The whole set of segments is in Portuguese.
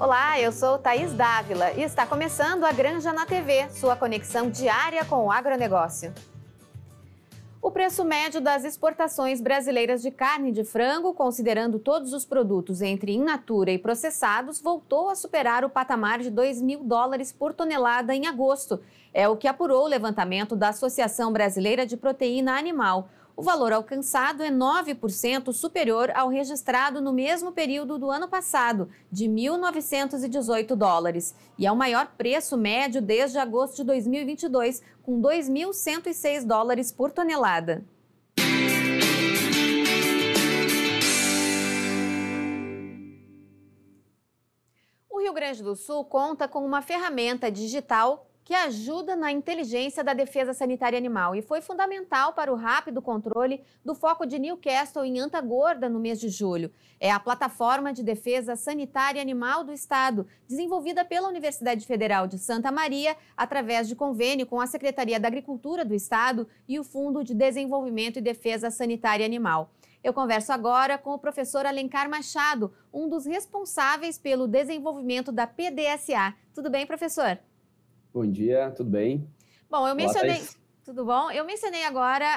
Olá, eu sou Thaís Dávila e está começando a Granja na TV, sua conexão diária com o agronegócio. O preço médio das exportações brasileiras de carne de frango, considerando todos os produtos entre in natura e processados, voltou a superar o patamar de $2.000 por tonelada em agosto. É o que apurou o levantamento da Associação Brasileira de Proteína Animal. O valor alcançado é 9% superior ao registrado no mesmo período do ano passado, de $1.918. E é o maior preço médio desde agosto de 2022, com $2.106 por tonelada. O Rio Grande do Sul conta com uma ferramenta digital que ajuda na inteligência da defesa sanitária animal e foi fundamental para o rápido controle do foco de Newcastle em Anta Gorda no mês de julho. É a Plataforma de Defesa Sanitária Animal do Estado, desenvolvida pela Universidade Federal de Santa Maria, através de convênio com a Secretaria da Agricultura do Estado e o Fundo de Desenvolvimento e Defesa Sanitária Animal. Eu converso agora com o professor Alencar Machado, um dos responsáveis pelo desenvolvimento da PDSA. Tudo bem, professor? Bom dia, tudo bem? Bom, eu mencionei... Tudo bom? Eu mencionei agora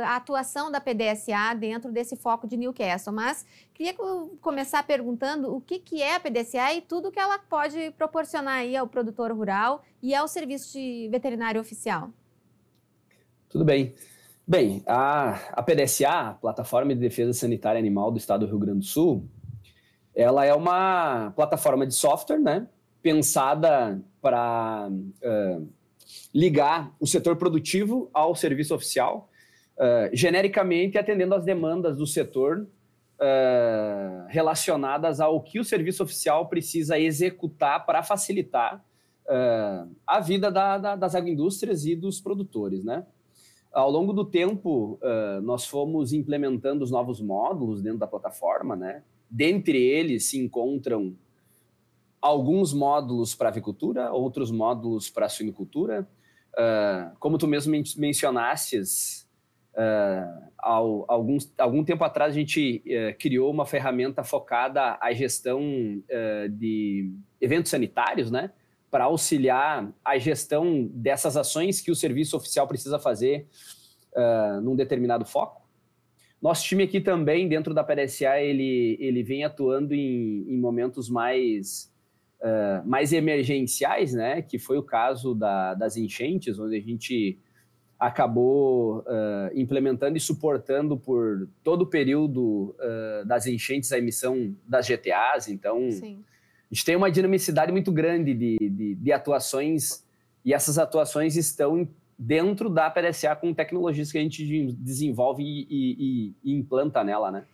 a atuação da PDSA dentro desse foco de Newcastle, mas queria começar perguntando o que é a PDSA e tudo que ela pode proporcionar aí ao produtor rural e ao serviço de veterinário oficial. Tudo bem. Bem, a PDSA, a Plataforma de Defesa Sanitária Animal do Estado do Rio Grande do Sul, ela é uma plataforma de software, né, pensada para ligar o setor produtivo ao serviço oficial, genericamente atendendo às demandas do setor relacionadas ao que o serviço oficial precisa executar para facilitar a vida das agroindústrias e dos produtores, né? Ao longo do tempo, nós fomos implementando os novos módulos dentro da plataforma, né? Dentre eles se encontram alguns módulos para avicultura, outros módulos para suinocultura. Como tu mesmo mencionastes, algum tempo atrás a gente criou uma ferramenta focada à gestão de eventos sanitários, né, para auxiliar a gestão dessas ações que o serviço oficial precisa fazer num determinado foco. Nosso time aqui também, dentro da PDSA, ele vem atuando em momentos mais emergenciais, né, que foi o caso das enchentes, onde a gente acabou implementando e suportando por todo o período das enchentes a emissão das GTAs. Então, sim, a gente tem uma dinamicidade muito grande de atuações, e essas atuações estão dentro da PDSA com tecnologias que a gente desenvolve e implanta nela, né?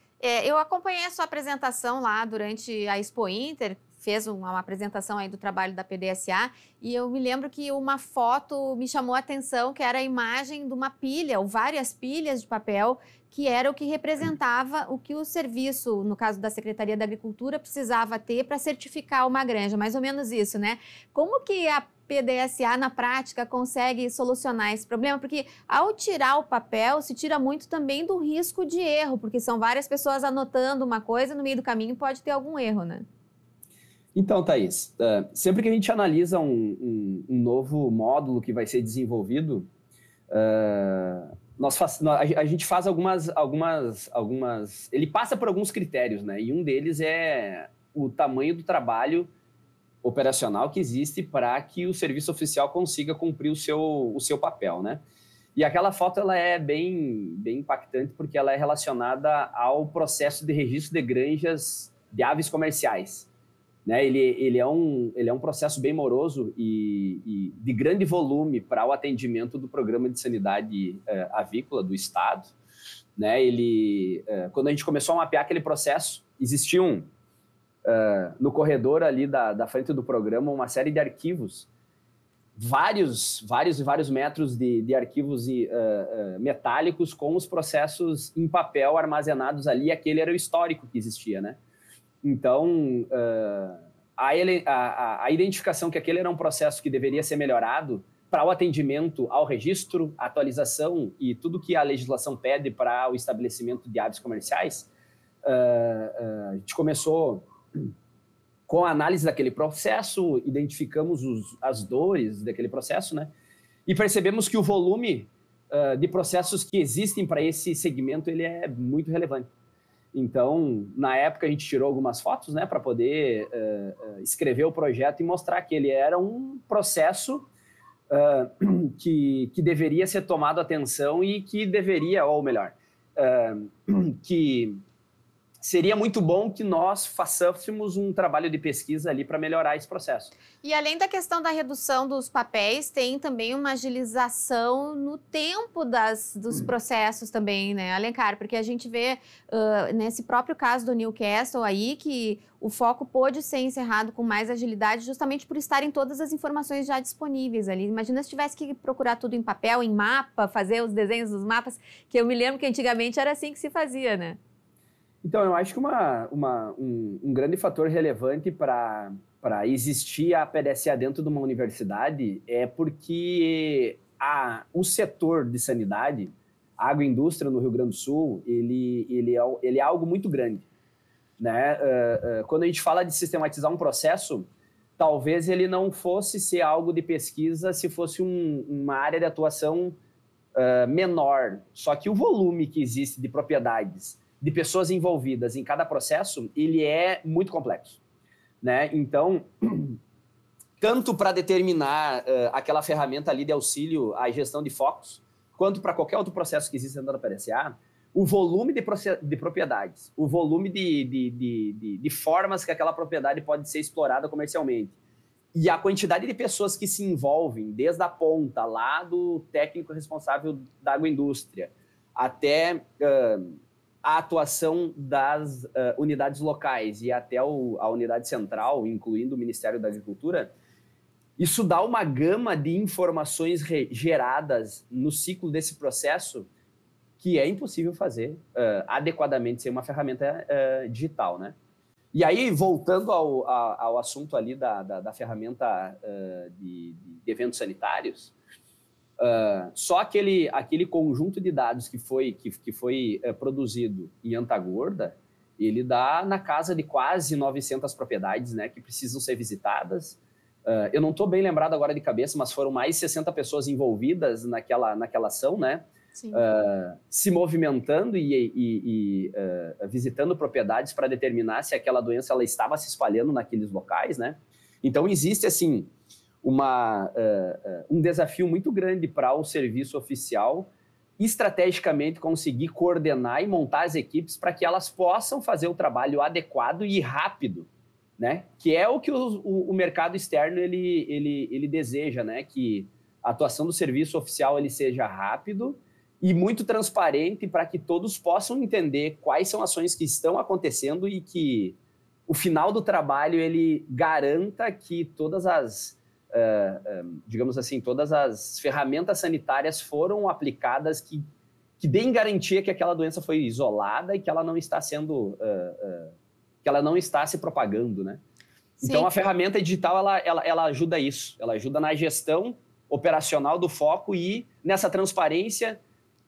Eu acompanhei a sua apresentação lá durante a Expo Inter, fez uma apresentação aí do trabalho da PDSA, e eu me lembro que uma foto me chamou a atenção, que era a imagem de uma pilha, ou várias pilhas de papel, que era o que representava o que o serviço, no caso da Secretaria da Agricultura, precisava ter para certificar uma granja, mais ou menos isso, né? Como que a PDSA, na prática, consegue solucionar esse problema? Porque ao tirar o papel, se tira muito também do risco de erro, porque são várias pessoas anotando uma coisa, no meio do caminho pode ter algum erro, né? Então, Thaís, sempre que a gente analisa um novo módulo que vai ser desenvolvido, a gente faz algumas... Ele passa por alguns critérios, né? E um deles é o tamanho do trabalho operacional que existe para que o serviço oficial consiga cumprir o seu papel, né? E aquela foto ela é bem impactante porque ela é relacionada ao processo de registro de granjas de aves comerciais. Né? Ele é um processo bem moroso e de grande volume para o atendimento do Programa de Sanidade Avícola do Estado. Né? Quando a gente começou a mapear aquele processo, existiam no corredor ali da frente do programa uma série de arquivos, vários metros de arquivos metálicos com os processos em papel armazenados ali. Aquele era o histórico que existia, né? Então, a identificação que aquele era um processo que deveria ser melhorado para o atendimento ao registro, atualização e tudo que a legislação pede para o estabelecimento de aves comerciais, a gente começou Com a análise daquele processo, identificamos as dores daquele processo, né? E percebemos que o volume de processos que existem para esse segmento ele é muito relevante. Então, na época, a gente tirou algumas fotos, né, para poder escrever o projeto e mostrar que ele era um processo que deveria ser tomado atenção e que deveria, ou melhor, que seria muito bom que nós façássemos um trabalho de pesquisa ali para melhorar esse processo. E além da questão da redução dos papéis, tem também uma agilização no tempo dos processos também, né, Alencar? Porque a gente vê nesse próprio caso do Newcastle aí que o foco pôde ser encerrado com mais agilidade justamente por estarem todas as informações já disponíveis ali. Imagina se tivesse que procurar tudo em papel, em mapa, fazer os desenhos dos mapas, que eu me lembro que antigamente era assim que se fazia, né? Então, eu acho que um grande fator relevante para existir a PDSA dentro de uma universidade é porque o setor de sanidade, a agroindústria no Rio Grande do Sul, ele é algo muito grande, né? Quando a gente fala de sistematizar um processo, talvez ele não fosse ser algo de pesquisa se fosse uma área de atuação menor. Só que o volume que existe de propriedades, de pessoas envolvidas em cada processo, ele é muito complexo, né? Então, tanto para determinar aquela ferramenta ali de auxílio à gestão de focos, quanto para qualquer outro processo que existe dentro da PDSA, o volume de propriedades, o volume de formas que aquela propriedade pode ser explorada comercialmente, e a quantidade de pessoas que se envolvem, desde a ponta, lá do técnico responsável da agroindústria, até a atuação das unidades locais e até a unidade central, incluindo o Ministério da Agricultura, isso dá uma gama de informações geradas no ciclo desse processo que é impossível fazer adequadamente sem uma ferramenta digital, né? E aí, voltando ao assunto ali da ferramenta de eventos sanitários, só aquele conjunto de dados que foi produzido em Antagorda, ele dá na casa de quase 900 propriedades, né, que precisam ser visitadas. Eu não estou bem lembrado agora de cabeça, mas foram mais 60 pessoas envolvidas naquela ação, né? Se movimentando e visitando propriedades para determinar se aquela doença ela estava se espalhando naqueles locais, né? Então, existe, assim, um desafio muito grande para o serviço oficial estrategicamente conseguir coordenar e montar as equipes para que elas possam fazer o trabalho adequado e rápido, né? Que é o que o mercado externo ele deseja, né? Que a atuação do serviço oficial ele seja rápido e muito transparente para que todos possam entender quais são ações que estão acontecendo e que o final do trabalho ele garanta que todas as, digamos assim, todas as ferramentas sanitárias foram aplicadas que deem garantia que aquela doença foi isolada e que ela não está sendo, que ela não está se propagando, né? Sim. Então, a ferramenta digital, ela ajuda isso. Ela ajuda na gestão operacional do foco e nessa transparência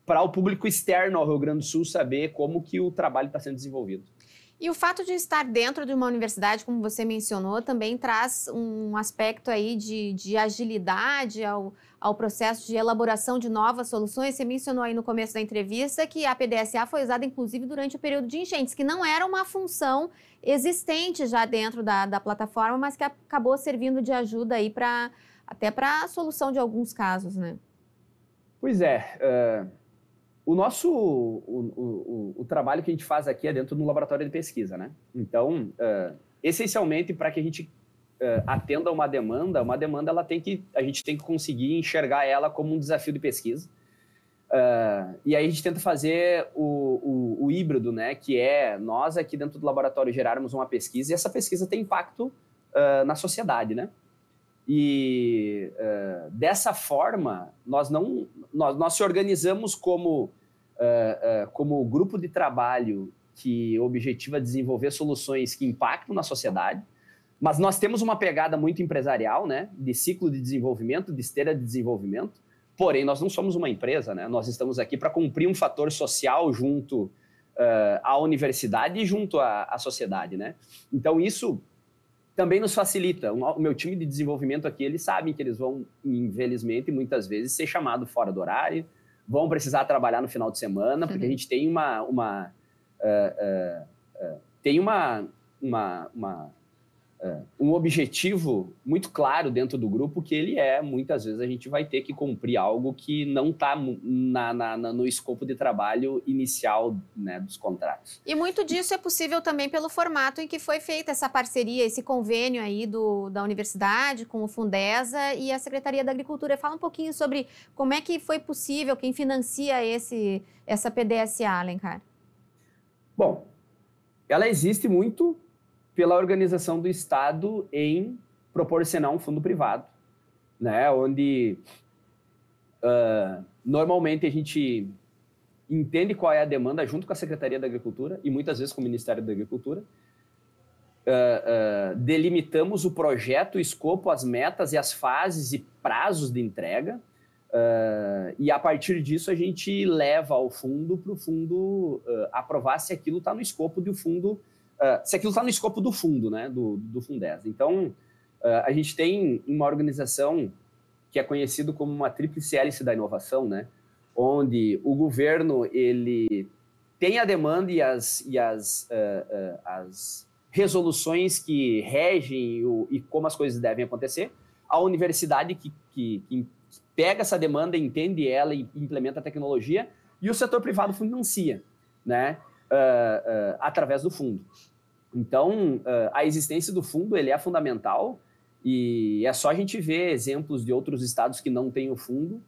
para o público externo ao Rio Grande do Sul saber como que o trabalho está sendo desenvolvido. E o fato de estar dentro de uma universidade, como você mencionou, também traz um aspecto aí de agilidade ao processo de elaboração de novas soluções. Você mencionou aí no começo da entrevista que a PDSA foi usada, inclusive, durante o período de enchentes, que não era uma função existente já dentro da plataforma, mas que acabou servindo de ajuda aí até para a solução de alguns casos, né? Pois é. O trabalho que a gente faz aqui é dentro de um laboratório de pesquisa, né? Então, essencialmente, para que a gente atenda uma demanda a gente tem que conseguir enxergar ela como um desafio de pesquisa. E aí a gente tenta fazer o híbrido, né? Que é nós aqui dentro do laboratório gerarmos uma pesquisa e essa pesquisa tem impacto na sociedade, né? E dessa forma, nós se organizamos como grupo de trabalho que objetiva desenvolver soluções que impactam na sociedade, mas nós temos uma pegada muito empresarial, né, de ciclo de desenvolvimento, de esteira de desenvolvimento, porém nós não somos uma empresa, né, nós estamos aqui para cumprir um fator social junto à universidade e junto à sociedade, né? Então isso também nos facilita. O meu time de desenvolvimento aqui, eles sabem que eles vão, infelizmente, muitas vezes, ser chamados fora do horário, vão precisar trabalhar no final de semana, porque a gente tem um objetivo muito claro dentro do grupo, que ele muitas vezes a gente vai ter que cumprir algo que não está no escopo de trabalho inicial, né, dos contratos. E muito disso é possível também pelo formato em que foi feita essa parceria, esse convênio aí da universidade com o Fundesa e a Secretaria da Agricultura. Fala um pouquinho sobre como é que foi possível, quem financia essa PDSA, Alencar. Bom, ela existe muito pela organização do Estado em proporcionar um fundo privado, né, onde normalmente a gente entende qual é a demanda junto com a Secretaria da Agricultura e muitas vezes com o Ministério da Agricultura, delimitamos o projeto, o escopo, as metas e as fases e prazos de entrega, e a partir disso a gente leva ao fundo para o fundo aprovar se aquilo está no escopo do fundo, se aquilo está no escopo do fundo, né, do Fundesa. Então, a gente tem uma organização que é conhecido como uma tríplice hélice da inovação, né, onde o governo ele tem a demanda e as resoluções que regem e como as coisas devem acontecer, a universidade que pega essa demanda, entende ela e implementa a tecnologia, e o setor privado financia, né, através do fundo. Então, a existência do fundo ele é fundamental, e é só a gente ver exemplos de outros estados que não têm o fundo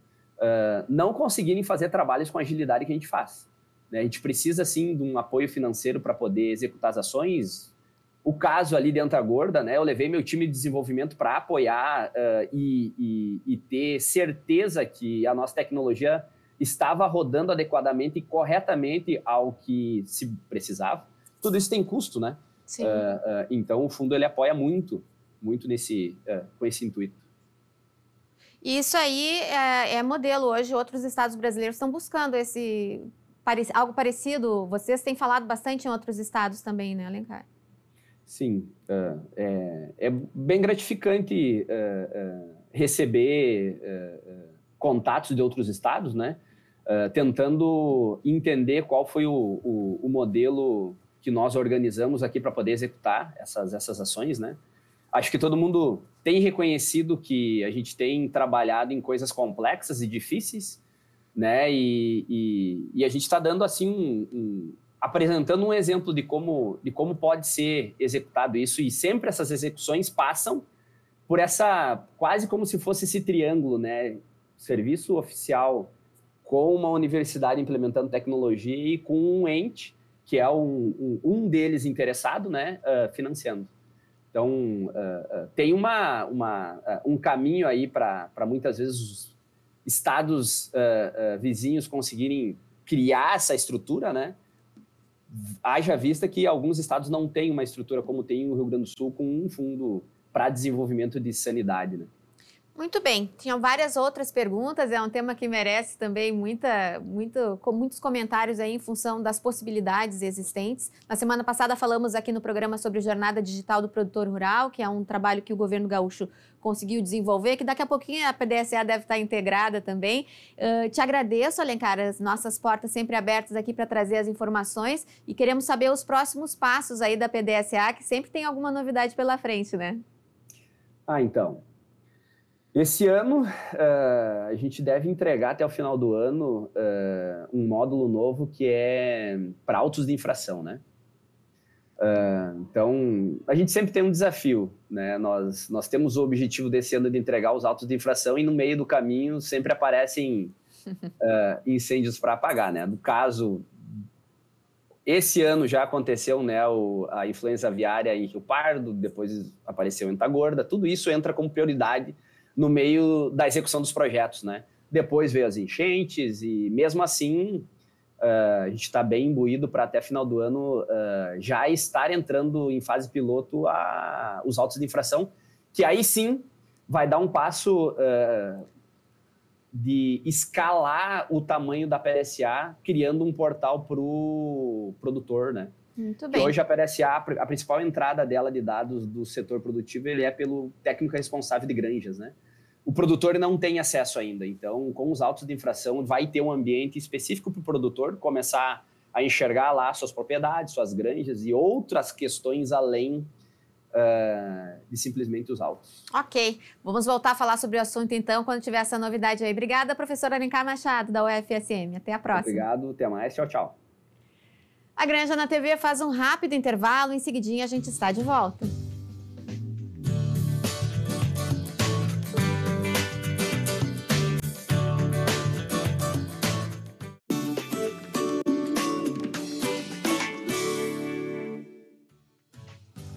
não conseguirem fazer trabalhos com a agilidade que a gente faz, né? A gente precisa, sim, de um apoio financeiro para poder executar as ações. O caso ali de Antagorda, né, eu levei meu time de desenvolvimento para apoiar e ter certeza que a nossa tecnologia estava rodando adequadamente e corretamente ao que se precisava. Tudo isso tem custo, né? Sim. Então, o fundo ele apoia muito com esse intuito. Isso aí é modelo hoje. Outros estados brasileiros estão buscando algo parecido. Vocês têm falado bastante em outros estados também, né, Alencar? Sim, é bem gratificante receber contatos de outros estados, né? Tentando entender qual foi o modelo que nós organizamos aqui para poder executar essas ações, né? Acho que todo mundo tem reconhecido que a gente tem trabalhado em coisas complexas e difíceis, né? E a gente está dando assim apresentando um exemplo de como pode ser executado isso, e sempre essas execuções passam por quase como se fosse esse triângulo, né? Serviço oficial com uma universidade implementando tecnologia e com um ente, que é um deles interessado, né? Financiando. Então, tem um caminho aí para muitas vezes os estados vizinhos conseguirem criar essa estrutura, né? Haja vista que alguns estados não têm uma estrutura como tem o Rio Grande do Sul, com um fundo para desenvolvimento de sanidade, né? Muito bem. Tinham várias outras perguntas. É um tema que merece também muitos comentários aí em função das possibilidades existentes. Na semana passada falamos aqui no programa sobre Jornada Digital do Produtor Rural, que é um trabalho que o governo gaúcho conseguiu desenvolver, que daqui a pouquinho a PDSA deve estar integrada também. Te agradeço, Alencar, as nossas portas sempre abertas aqui para trazer as informações, e queremos saber os próximos passos aí da PDSA, que sempre tem alguma novidade pela frente, né? Então, esse ano a gente deve entregar até o final do ano um módulo novo que é para autos de infração, né? Então, a gente sempre tem um desafio, né? Nós temos o objetivo desse ano de entregar os autos de infração, e no meio do caminho sempre aparecem incêndios para apagar, né? No caso, esse ano já aconteceu, né, a influenza aviária em Rio Pardo, depois apareceu em Antagorda. Tudo isso entra como prioridade no meio da execução dos projetos, né? Depois veio as enchentes e, mesmo assim, a gente está bem imbuído para até final do ano já estar entrando em fase piloto os autos de infração, que aí sim vai dar um passo de escalar o tamanho da PDSA, criando um portal para o produtor, né? Muito Que bem. hoje a PRSA, a principal entrada dela de dados do setor produtivo, ele é pelo técnico responsável de granjas, né? O produtor não tem acesso ainda, então com os autos de infração vai ter um ambiente específico para o produtor começar a enxergar lá suas propriedades, suas granjas e outras questões além de simplesmente os autos. Ok, vamos voltar a falar sobre o assunto então quando tiver essa novidade aí. Obrigada, professora Alencar Machado, da UFSM. Até a próxima. Obrigado, até mais, tchau, tchau. A Granja na TV faz um rápido intervalo, em seguidinha a gente está de volta.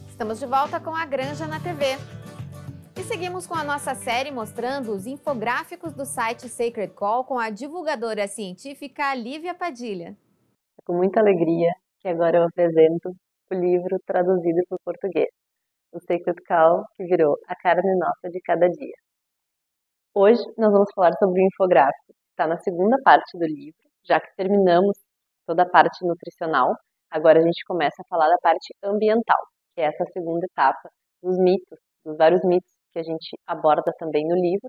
Estamos de volta com a Granja na TV. E seguimos com a nossa série mostrando os infográficos do site Sacred Call com a divulgadora científica Lívia Padilha. É com muita alegria que agora eu apresento o livro traduzido para o português, o Sacred Call, que virou a carne nossa de cada dia. Hoje nós vamos falar sobre o infográfico, que está na segunda parte do livro, já que terminamos toda a parte nutricional, agora a gente começa a falar da parte ambiental, que é essa segunda etapa dos mitos, dos vários mitos que a gente aborda também no livro.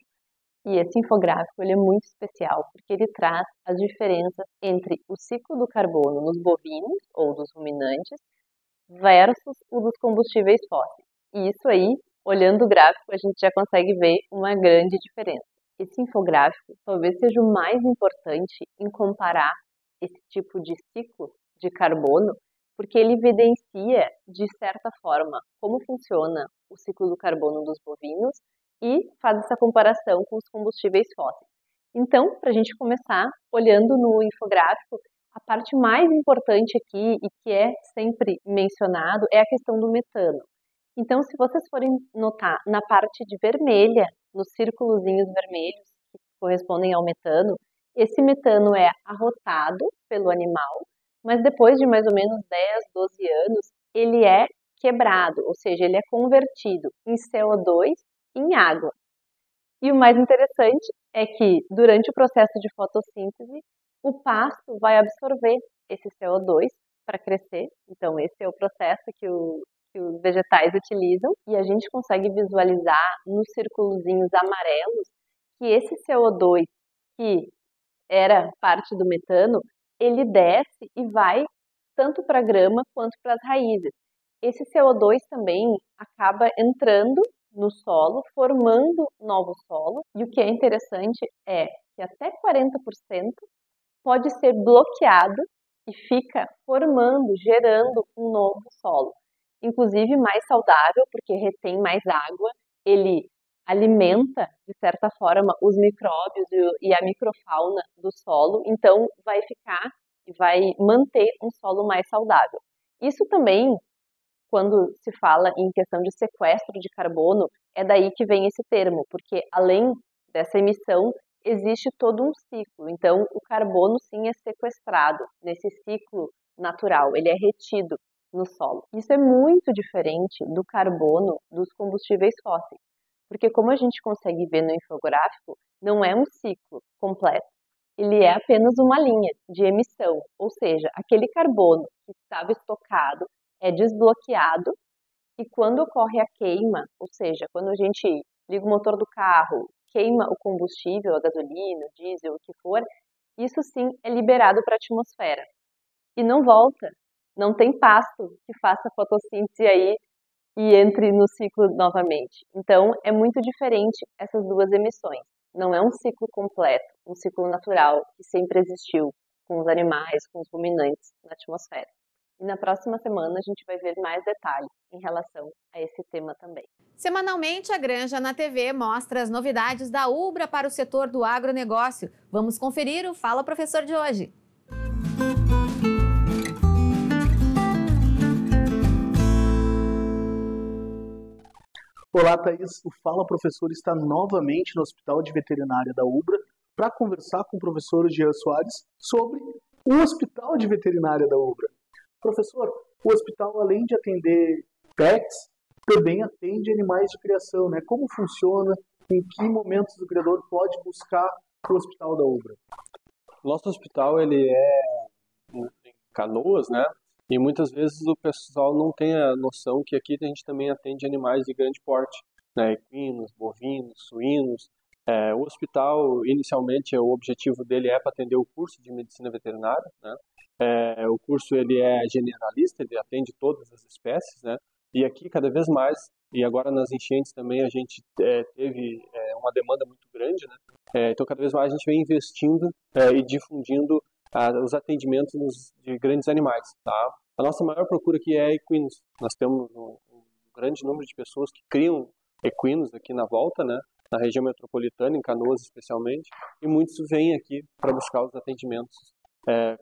E esse infográfico ele é muito especial, porque ele traz as diferenças entre o ciclo do carbono nos bovinos, ou dos ruminantes, versus o dos combustíveis fósseis. E isso aí, olhando o gráfico, a gente já consegue ver uma grande diferença. Esse infográfico talvez seja o mais importante em comparar esse tipo de ciclo de carbono, porque ele evidencia, de certa forma, como funciona o ciclo do carbono dos bovinos e faz essa comparação com os combustíveis fósseis. Então, para a gente começar, olhando no infográfico, a parte mais importante aqui e que é sempre mencionado é a questão do metano. Então, se vocês forem notar na parte de vermelha, nos círculozinhos vermelhos que correspondem ao metano, esse metano é arrotado pelo animal, mas depois de mais ou menos 10, 12 anos, ele é quebrado, ou seja, ele é convertido em CO2 em água. E o mais interessante é que, durante o processo de fotossíntese, o pasto vai absorver esse CO2 para crescer. Então, esse é o processo que os vegetais utilizam. E a gente consegue visualizar nos círculozinhos amarelos que esse CO2, que era parte do metano, ele desce e vai tanto para a grama quanto para as raízes. Esse CO2 também acaba entrando no solo, formando novo solo. E o que é interessante é que até 40% pode ser bloqueado e fica formando, gerando um novo solo. Inclusive mais saudável, porque retém mais água, ele alimenta, de certa forma, os micróbios e a microfauna do solo, então vai ficar e vai manter um solo mais saudável. Isso também, quando se fala em questão de sequestro de carbono, é daí que vem esse termo, porque além dessa emissão, existe todo um ciclo. Então, o carbono sim é sequestrado nesse ciclo natural, ele é retido no solo. Isso é muito diferente do carbono dos combustíveis fósseis, porque como a gente consegue ver no infográfico, não é um ciclo completo. Ele é apenas uma linha de emissão, ou seja, aquele carbono que estava estocado é desbloqueado e quando ocorre a queima, ou seja, quando a gente liga o motor do carro, queima o combustível, a gasolina, o diesel, o que for, isso sim é liberado para a atmosfera. E não volta, não tem pasto que faça fotossíntese aí e entre no ciclo novamente. Então, é muito diferente essas duas emissões. Não é um ciclo completo, um ciclo natural que sempre existiu com os animais, com os ruminantes na atmosfera. E na próxima semana a gente vai ver mais detalhes em relação a esse tema também. Semanalmente, a Granja na TV mostra as novidades da Ubra para o setor do agronegócio. Vamos conferir o Fala Professor de hoje. Olá, Thaís. O Fala Professor está novamente no Hospital de Veterinária da Ubra para conversar com o professor Jean Soares sobre o Hospital de Veterinária da Ubra. Professor, o hospital, além de atender pets, também atende animais de criação, né? Como funciona? Em que momentos o criador pode buscar o Hospital da Ubra? Nosso hospital, ele é em Canoas, né? E muitas vezes o pessoal não tem a noção que aqui a gente também atende animais de grande porte, né? Equinos, bovinos, suínos. O hospital, inicialmente, o objetivo dele é para atender o curso de medicina veterinária, né? O curso ele é generalista, ele atende todas as espécies, né? E aqui, cada vez mais, e agora nas enchentes também a gente teve uma demanda muito grande, né? Então, cada vez mais a gente vem investindo e difundindo os atendimentos de grandes animais, tá? A nossa maior procura aqui é equinos. Nós temos um grande número de pessoas que criam equinos aqui na volta, né? Na região metropolitana, em Canoas especialmente, e muitos vêm aqui para buscar os atendimentos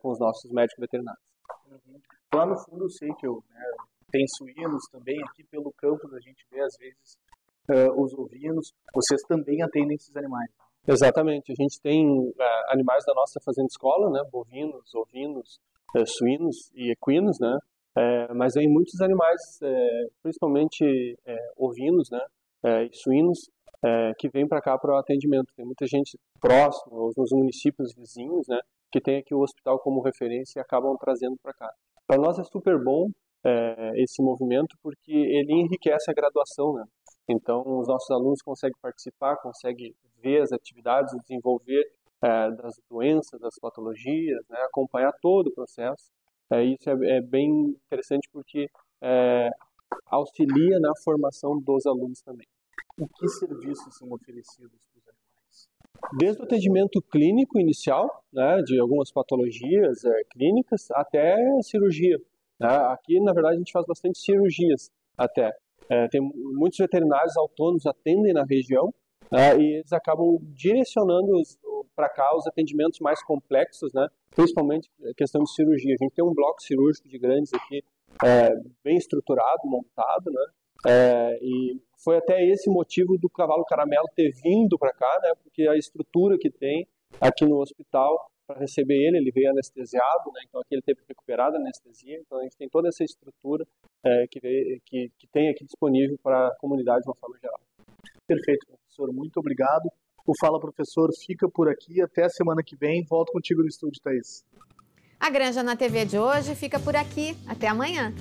com os nossos médicos veterinários. Uhum. Lá no fundo eu sei que tem suínos também, aqui pelo campo a gente vê às vezes os ovinos, vocês também atendem esses animais. Exatamente, a gente tem animais da nossa fazenda escola, né? Bovinos, ovinos, suínos e equinos, né? Mas vem muitos animais, principalmente ovinos, né? E suínos, que vem para cá para o atendimento. Tem muita gente próximo, nos municípios vizinhos, né? Que tem aqui o hospital como referência e acabam trazendo para cá. Para nós é super bom esse movimento porque ele enriquece a graduação, né? Então, os nossos alunos conseguem participar, conseguem ver as atividades, desenvolver das doenças, das patologias, né? Acompanhar todo o processo. Isso é bem interessante porque auxilia na formação dos alunos também. E que serviços são oferecidos para os animais? Desde o atendimento clínico inicial, né, de algumas patologias clínicas, até cirurgia. Né? Aqui, na verdade, a gente faz bastante cirurgias até. Tem muitos veterinários autônomos atendem na região e eles acabam direcionando para cá os atendimentos mais complexos, né? Principalmente a questão de cirurgia. A gente tem um bloco cirúrgico de grandes aqui, bem estruturado, montado, né? E foi até esse motivo do cavalo caramelo ter vindo para cá, né? Porque a estrutura que tem aqui no hospital para receber ele veio anestesiado, né? Então aqui ele teve que recuperar a anestesia, então a gente tem toda essa estrutura que tem aqui disponível para a comunidade de uma forma geral. Perfeito, professor, muito obrigado. O Fala Professor fica por aqui, até a semana que vem, volto contigo no estúdio, Thaís. A Granja na TV de hoje fica por aqui, até amanhã.